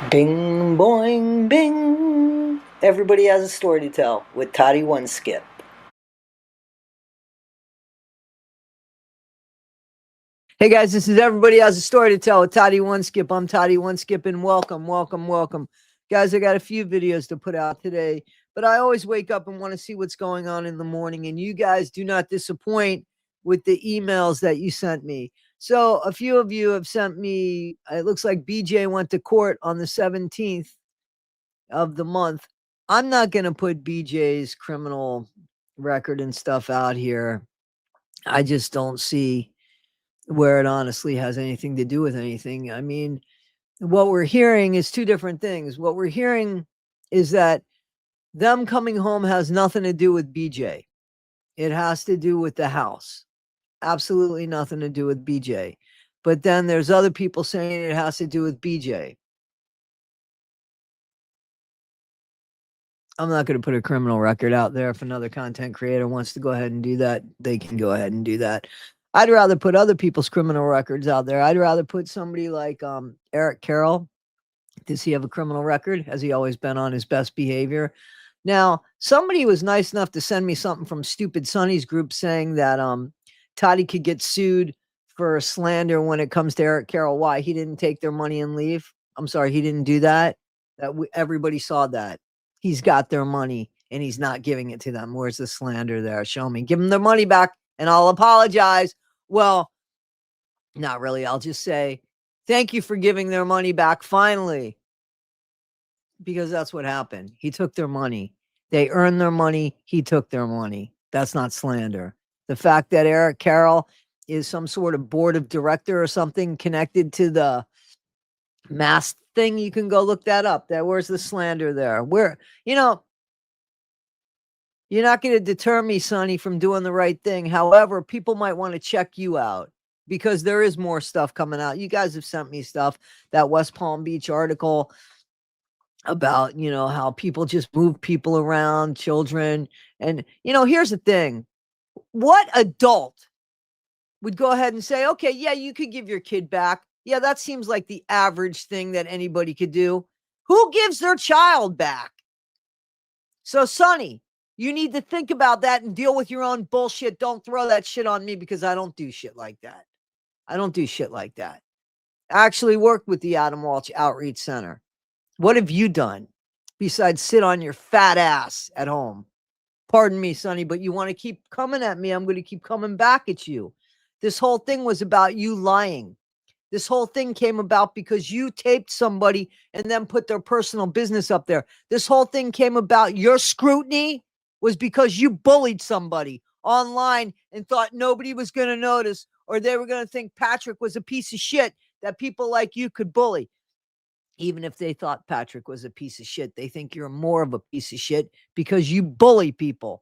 Bing boing bing. Everybody has a story to tell with Toddy One Skip. Hey guys, this is Everybody Has a Story to Tell with Toddy One Skip. I'm Toddy One Skip and welcome. Guys, I got a few videos to put out today, but I always wake up and want to see what's going on in the morning, and you guys do not disappoint with the emails that you sent me. So a few of you have sent me, it looks like BJ went to court on the 17th of the month. I'm not going to put BJ's criminal record and stuff out here. I just don't see where it honestly has anything to do with anything. I mean, what we're hearing is two different things. What we're hearing is that them coming home has nothing to do with BJ. It has to do with the house. Absolutely nothing to do with BJ. But then there's other people saying it has to do with BJ. I'm not going to put a criminal record out there. If another content creator wants to go ahead and do that, they can go ahead and do that. I'd rather put other people's criminal records out there. I'd rather put somebody like Eric Carroll. Does he have a criminal record? Has he always been on his best behavior? Now, somebody was nice enough to send me something from Stupid Sonny's group saying that Toddy could get sued for slander when it comes to Eric Carroll. Why? He didn't take their money and leave. I'm sorry, he didn't do that. Everybody saw that. He's got their money and he's not giving it to them. Where's the slander there? Show me. Give them their money back and I'll apologize. Well, not really. I'll just say, thank you for giving their money back finally. Because that's what happened. He took their money. They earned their money. He took their money. That's not slander. The fact that Eric Carroll is some sort of board of director or something connected to the mask thing, you can go look that up. Where's the slander there? You're not going to deter me, Sonny, from doing the right thing. However, people might want to check you out because there is more stuff coming out. You guys have sent me stuff, that West Palm Beach article about, how people just move people around, children. And, here's the thing. What adult would go ahead and say, okay, yeah, you could give your kid back? Yeah, that seems like the average thing that anybody could do. Who gives their child back? So, Sonny, you need to think about that and deal with your own bullshit. Don't throw that shit on me because I don't do shit like that. I don't do shit like that. I actually worked with the Adam Walsh Outreach Center. What have you done besides sit on your fat ass at home? Pardon me, Sonny, but you want to keep coming at me. I'm going to keep coming back at you. This whole thing was about you lying. This whole thing came about because you taped somebody and then put their personal business up there. This whole thing came about, your scrutiny was because you bullied somebody online and thought nobody was going to notice, or they were going to think Patrick was a piece of shit that people like you could bully. Even if they thought Patrick was a piece of shit, they think you're more of a piece of shit because you bully people.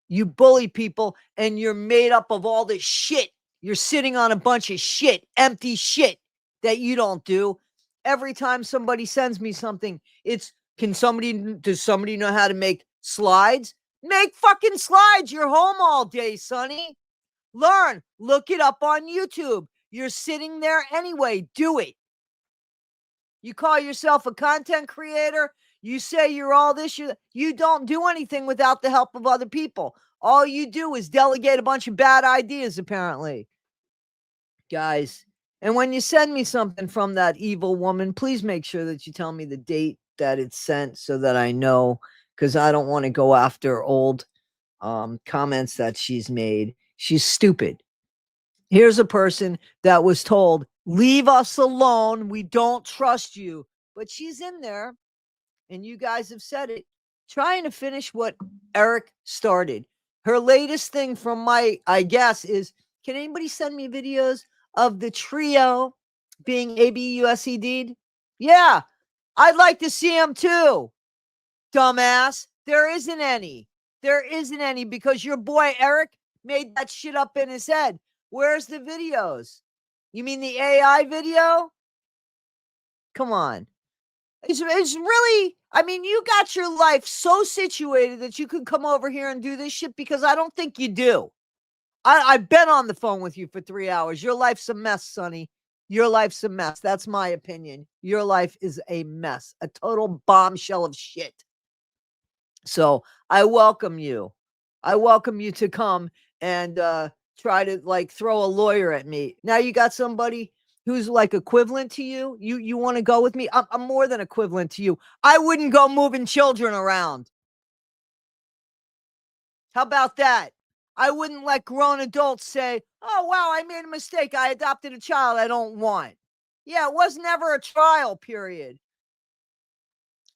You bully people and you're made up of all this shit. You're sitting on a bunch of shit, empty shit that you don't do. Every time somebody sends me something, does somebody know how to make slides? Make fucking slides. You're home all day, Sonny. Learn, look it up on YouTube. You're sitting there anyway. Do it. You call yourself a content creator. You say you're all this. You don't do anything without the help of other people. All you do is delegate a bunch of bad ideas, apparently. Guys, and when you send me something from that evil woman, please make sure that you tell me the date that it's sent so that I know, because I don't want to go after old comments that she's made. She's stupid. Here's a person that was told, leave us alone. We don't trust you. But she's in there, and you guys have said it, trying to finish what Eric started. Her latest thing from I guess, is, can anybody send me videos of the trio being ABUSED'd? Yeah, I'd like to see them too, dumbass. There isn't any. There isn't any because your boy Eric made that shit up in his head. Where's the videos? You mean the AI video? Come on. It's really, I mean, you got your life so situated that you could come over here and do this shit, because I don't think you do. I've been on the phone with you for 3 hours. Your life's a mess, Sonny. Your life's a mess. That's my opinion. Your life is a mess, a total bombshell of shit. So I welcome you. I welcome you to come and try to like throw a lawyer at me. Now you got somebody who's like equivalent to you. You want to go with me? I'm more than equivalent to you. I wouldn't go moving children around. How about that? I wouldn't let grown adults say, "Oh wow, I made a mistake. I adopted a child I don't want." Yeah, it was never a trial period.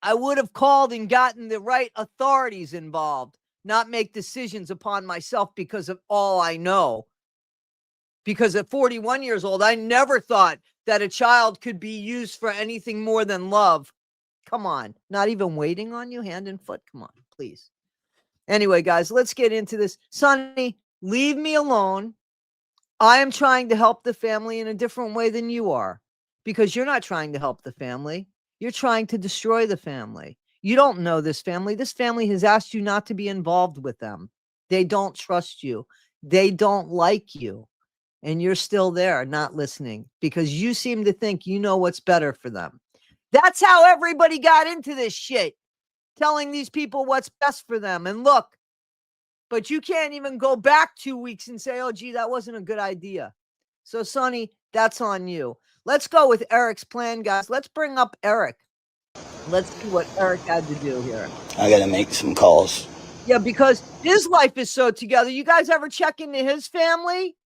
I would have called and gotten the right authorities involved, not make decisions upon myself because of all I know. Because at 41 years old, I never thought that a child could be used for anything more than love. Come on, not even waiting on you, hand and foot. Come on, please. Anyway, guys, let's get into this. Sonny, leave me alone. I am trying to help the family in a different way than you are, because you're not trying to help the family. You're trying to destroy the family. You don't know this family. This family has asked you not to be involved with them. They don't trust you. They don't like you. And you're still there, not listening, because you seem to think you know what's better for them. That's how everybody got into this shit, telling these people what's best for them. And look, but you can't even go back 2 weeks and say, "Oh, gee, that wasn't a good idea." So, Sonny, that's on you. Let's go with Eric's plan, guys. Let's bring up Eric. Let's see what Eric had to do here. I got to make some calls. Yeah, because his life is so together. You guys ever check into his family?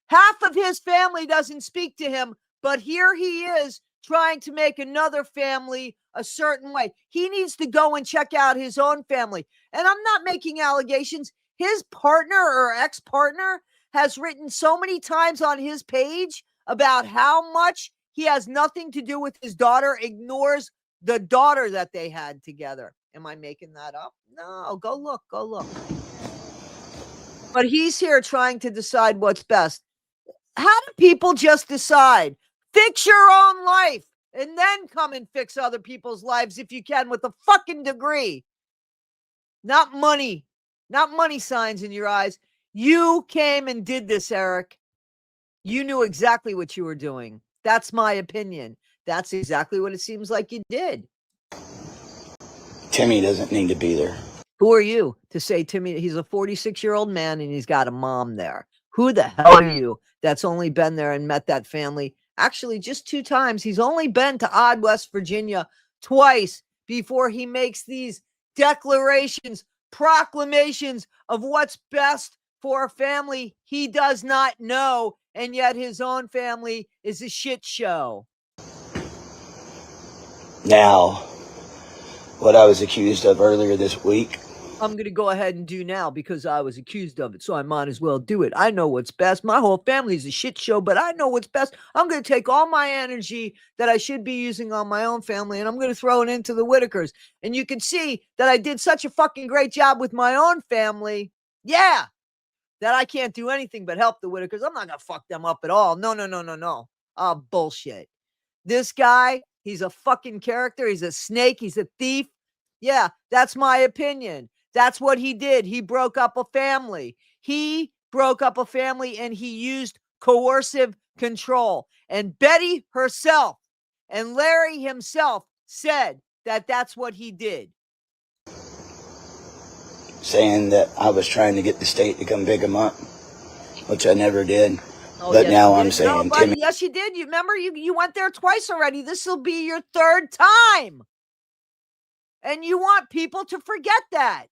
Half of his family doesn't speak to him, but here he is trying to make another family a certain way. He needs to go and check out his own family. And I'm not making allegations. His partner or ex-partner has written so many times on his page about how much he has nothing to do with his daughter, ignores the daughter that they had together. Am I making that up? No, go look, go look. But he's here trying to decide what's best. How do people just decide? Fix your own life and then come and fix other people's lives if you can with a fucking degree. Not money signs in your eyes. You came and did this, Eric. You knew exactly what you were doing. That's my opinion. That's exactly what it seems like you did. Timmy doesn't need to be there. Who are you to say Timmy? He's a 46-year-old man and he's got a mom there. Who the hell are you that's only been there and met that family? Actually, just 2 times. He's only been to Odd, West Virginia twice before he makes these declarations, proclamations of what's best for a family he does not know, and yet his own family is a shit show. Now, what I was accused of earlier this week, I'm going to go ahead and do now because I was accused of it, so I might as well do it. I know what's best. My whole family is a shit show, but I know what's best. I'm going to take all my energy that I should be using on my own family, and I'm going to throw it into the Whittakers. And you can see that I did such a fucking great job with my own family. Yeah, that I can't do anything but help the Whittakers. I'm not going to fuck them up at all. No, no, no, no, no. Oh, bullshit. This guy, he's a fucking character. He's a snake. He's a thief. Yeah, that's my opinion. That's what he did. He broke up a family. He broke up a family and he used coercive control. And Betty herself and Larry himself said that that's what he did. saying that I was trying to get the state to come pick him up, which I never did. Oh, But yes, now you I'm did. saying, No, Timmy, yes, you did. You remember you went there twice already. This will be your 3rd time. And you want people to forget that.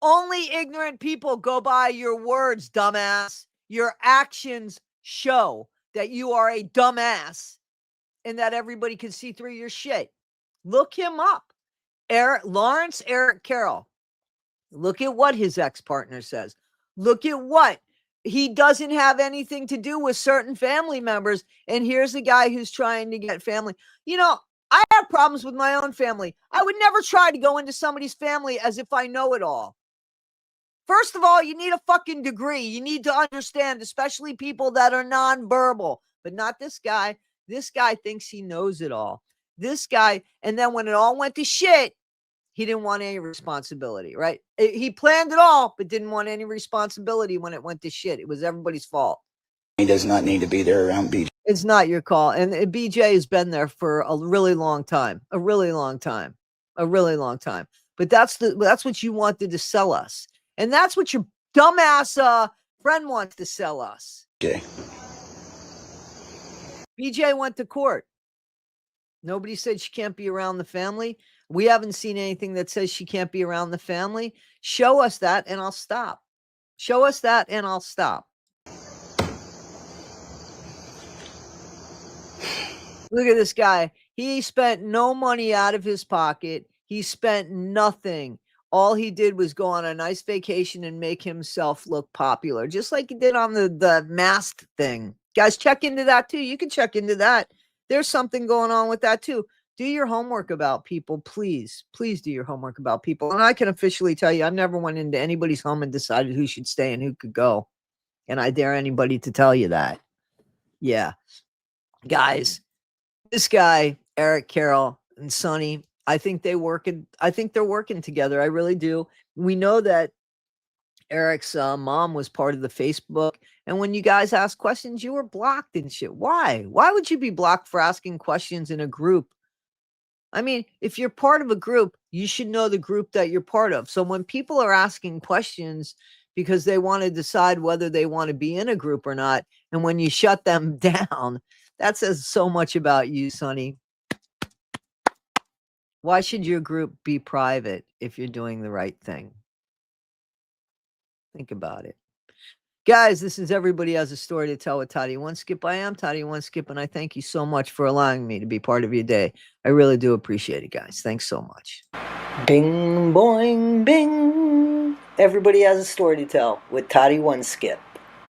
Only ignorant people go by your words, dumbass. Your actions show that you are a dumbass and that everybody can see through your shit. Look him up. Lawrence Eric Carroll. Look at what his ex-partner says. Look at what he doesn't have anything to do with certain family members. And here's a guy who's trying to get family. You know, I have problems with my own family. I would never try to go into somebody's family as if I know it all. First of all, you need a fucking degree. You need to understand, especially people that are nonverbal, but not this guy. This guy thinks he knows it all. This guy, and then when it all went to shit, he didn't want any responsibility, right? He planned it all, but didn't want any responsibility when it went to shit. It was everybody's fault. He does not need to be there around BJ. It's not your call. And BJ has been there for a really long time, a really long time. But that's what you wanted to sell us. And that's what your dumbass friend wants to sell us. Okay. BJ went to court. Nobody said she can't be around the family. We haven't seen anything that says she can't be around the family. Show us that and I'll stop. Show us that and I'll stop. Look at this guy. He spent no money out of his pocket. He spent nothing. All he did was go on a nice vacation and make himself look popular, just like he did on the masked thing. Guys, check into that too. You can check into that. There's something going on with that too. Do your homework about people, please. Please do your homework about people. And I can officially tell you, I never went into anybody's home and decided who should stay and who could go. And I dare anybody to tell you that. Yeah. Guys, this guy, Eric Carroll and Suni, I think they're working together. I really do. We know that Eric's mom was part of the Facebook. And when you guys ask questions, you were blocked and shit. Why? Why would you be blocked for asking questions in a group? I mean, if you're part of a group, you should know the group that you're part of. So when people are asking questions because they want to decide whether they want to be in a group or not, and when you shut them down, that says so much about you, Suni. Why should your group be private if you're doing the right thing? Think about it. Guys, this is Everybody Has a Story to Tell with Toddy One Skip. I am Toddy One Skip, and I thank you so much for allowing me to be part of your day. I really do appreciate it, guys. Thanks so much. Bing, boing, bing. Everybody has a story to tell with Toddy One Skip.